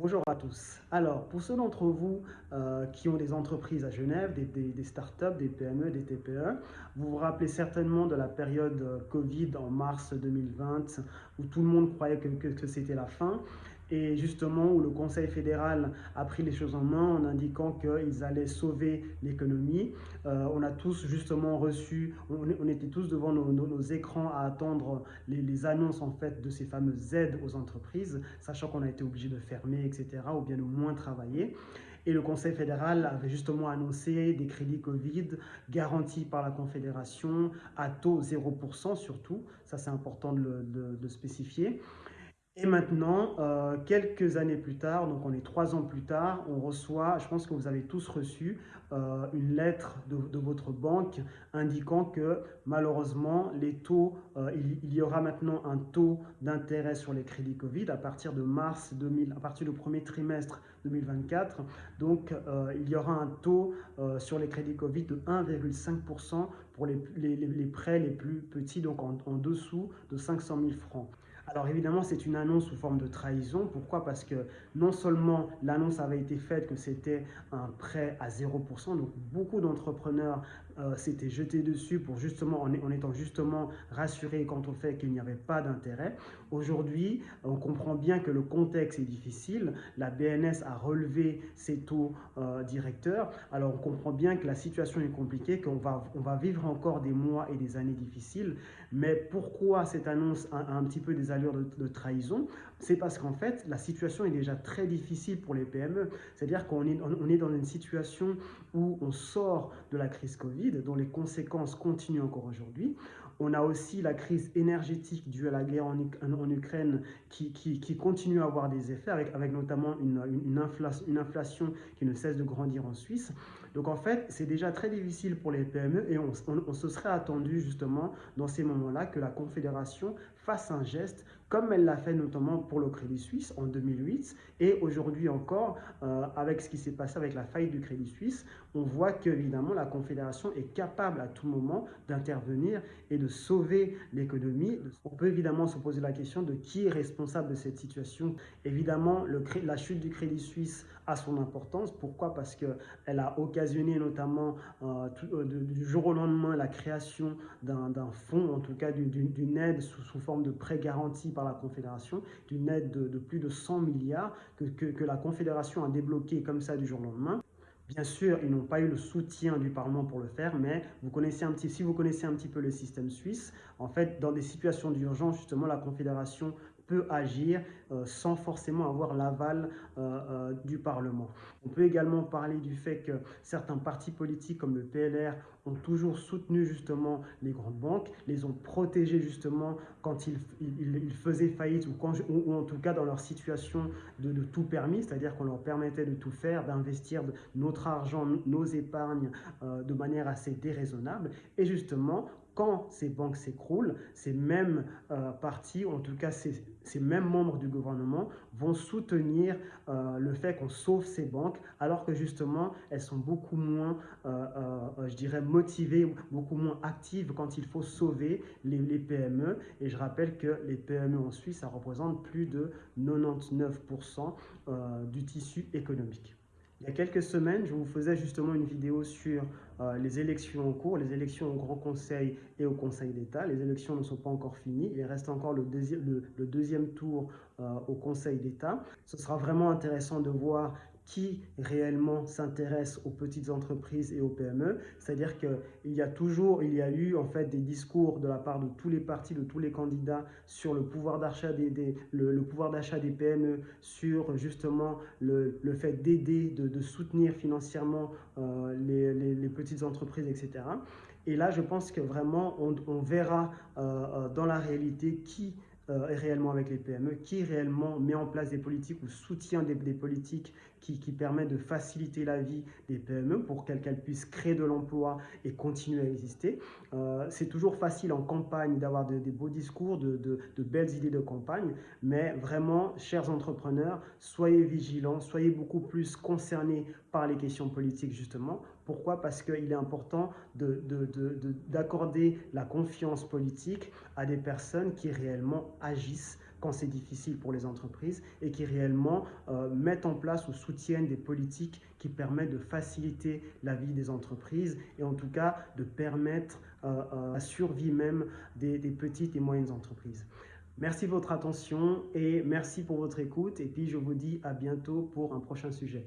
Bonjour à tous. Alors, pour ceux d'entre vous qui ont des entreprises à Genève, des startups, des PME, des TPE, vous vous rappelez certainement de la période Covid en mars 2020 où tout le monde croyait que c'était la fin et justement où le Conseil fédéral a pris les choses en main en indiquant qu'ils allaient sauver l'économie. On a tous justement reçu, on était tous devant nos écrans à attendre les annonces en fait de ces fameuses aides aux entreprises, sachant qu'on a été obligé de fermer, etc., ou bien de moins travailler. Et le Conseil fédéral avait justement annoncé des crédits Covid garantis par la Confédération à taux 0% surtout, ça c'est important de spécifier. Et maintenant, quelques années plus tard, donc on est 3 ans plus tard, on reçoit, je pense que vous avez tous reçu une lettre de votre banque indiquant que malheureusement, les taux, il y aura maintenant un taux d'intérêt sur les crédits Covid à partir de mars 2000, à partir du premier trimestre 2024. Donc, il y aura un taux sur les crédits Covid de 1,5% pour les prêts les plus petits, donc en dessous de 500 000 francs. Alors évidemment, c'est une annonce sous forme de trahison. Pourquoi? Parce que non seulement l'annonce avait été faite que c'était un prêt à 0%, donc beaucoup d'entrepreneurs s'étaient jetés dessus pour justement, en étant justement rassurés quant au fait qu'il n'y avait pas d'intérêt. Aujourd'hui, on comprend bien que le contexte est difficile. La BNS a relevé ses taux directeurs. Alors on comprend bien que la situation est compliquée, on va vivre encore des mois et des années difficiles. Mais pourquoi cette annonce a un petit peu des allures de trahison? C'est parce qu'en fait, la situation est déjà très difficile pour les PME. C'est-à-dire on est dans une situation où on sort de la crise Covid, dont les conséquences continuent encore aujourd'hui. On a aussi la crise énergétique due à la guerre en Ukraine qui continue à avoir des effets, avec notamment une inflation qui ne cesse de grandir en Suisse. Donc en fait, c'est déjà très difficile pour les PME et on se serait attendu justement dans ces moments-là que la Confédération fasse un geste comme elle l'a fait notamment pour le Crédit Suisse en 2008 et aujourd'hui encore avec ce qui s'est passé avec la faillite du Crédit Suisse, on voit qu'évidemment la Confédération est capable à tout moment d'intervenir et de sauver l'économie. On peut évidemment se poser la question de qui est responsable de cette situation. Évidemment, la chute du Crédit Suisse a son importance. Pourquoi? Parce qu'elle a occasionné notamment du jour au lendemain la création d'un fonds, en tout cas d'une aide sous forme de prêt garanti par la Confédération, d'une aide de plus de 100 milliards que la Confédération a débloqué comme ça du jour au lendemain. Bien sûr, ils n'ont pas eu le soutien du Parlement pour le faire, mais si vous connaissez un petit peu le système suisse, en fait, dans des situations d'urgence, justement, la Confédération peut agir sans forcément avoir l'aval du Parlement. On peut également parler du fait que certains partis politiques comme le PLR ont toujours soutenu justement les grandes banques, les ont protégés justement quand ils faisaient faillite ou en tout cas dans leur situation de tout permis, c'est-à-dire qu'on leur permettait de tout faire, d'investir notre argent, nos épargnes de manière assez déraisonnable. Et justement, quand ces banques s'écroulent, ces mêmes partis, en tout cas ces mêmes membres du gouvernement, vont soutenir le fait qu'on sauve ces banques, alors que justement, elles sont beaucoup moins, je dirais, motivées, beaucoup moins actives quand il faut sauver les PME. Et je rappelle que les PME en Suisse, ça représente plus de 99% du tissu économique. Il y a quelques semaines, je vous faisais justement une vidéo sur les élections en cours, les élections au Grand Conseil et au Conseil d'État. Les élections ne sont pas encore finies. Il reste encore le deuxième tour au Conseil d'État. Ce sera vraiment intéressant de voir qui réellement s'intéresse aux petites entreprises et aux PME. C'est-à-dire qu'il y a eu en fait des discours de la part de tous les partis, de tous les candidats sur le pouvoir d'achat le pouvoir d'achat des PME, sur justement le fait d'aider, de soutenir financièrement les petites entreprises, etc. Et là, je pense que vraiment, on verra dans la réalité qui est réellement avec les PME, qui réellement met en place des politiques ou soutient des politiques qui permettent de faciliter la vie des PME pour qu'elles puissent créer de l'emploi et continuer à exister. C'est toujours facile en campagne d'avoir des beaux discours, de belles idées de campagne, mais vraiment, chers entrepreneurs, soyez vigilants, soyez beaucoup plus concernés par les questions politiques justement. Pourquoi? Parce qu'il est important d'accorder la confiance politique à des personnes qui réellement agissent quand c'est difficile pour les entreprises et qui réellement mettent en place ou soutiennent des politiques qui permettent de faciliter la vie des entreprises et en tout cas de permettre la survie même des petites et moyennes entreprises. Merci de votre attention et merci pour votre écoute et puis je vous dis à bientôt pour un prochain sujet.